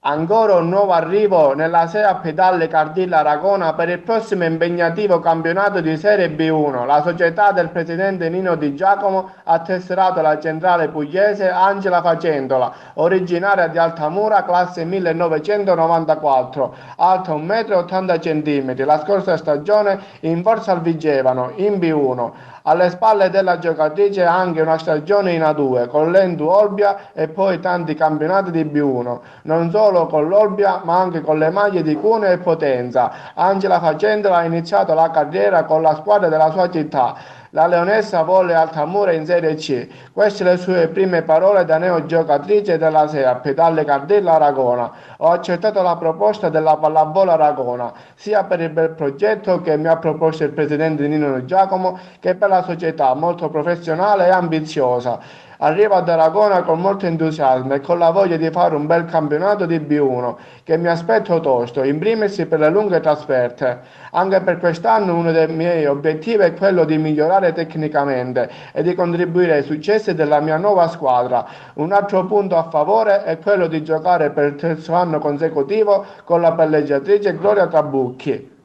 Ancora un nuovo arrivo nella SEAP Dalle Cardilla Aragona per il prossimo impegnativo campionato di Serie B1. La società del presidente Nino Di Giacomo ha tesserato la centrale pugliese Angela Facendola, originaria di Altamura, classe 1994, alta 1,80 m. La scorsa stagione in Forza al Vigevano, in B1. Alle spalle della giocatrice anche una stagione in A2 con l'Endu Olbia e poi tanti campionati di B1, non solo con l'Olbia ma anche con le maglie di Cuneo e Potenza. Angela Facendola ha iniziato la carriera con la squadra della sua città. La leonessa volle Altamura in Serie C. Queste le sue prime parole da neogiocatrice della SEAP, Dalle Cardella Aragona. Ho accettato la proposta della Pallavolo Aragona, sia per il bel progetto che mi ha proposto il presidente Nino Giacomo, che per la società molto professionale e ambiziosa. Arrivo ad Aragona con molto entusiasmo e con la voglia di fare un bel campionato di B1 che mi aspetto tosto, in primis per le lunghe trasferte. Anche per quest'anno uno dei miei obiettivi è quello di migliorare tecnicamente e di contribuire ai successi della mia nuova squadra. Un altro punto a favore è quello di giocare per il terzo anno consecutivo con la palleggiatrice Gloria Trabucchi.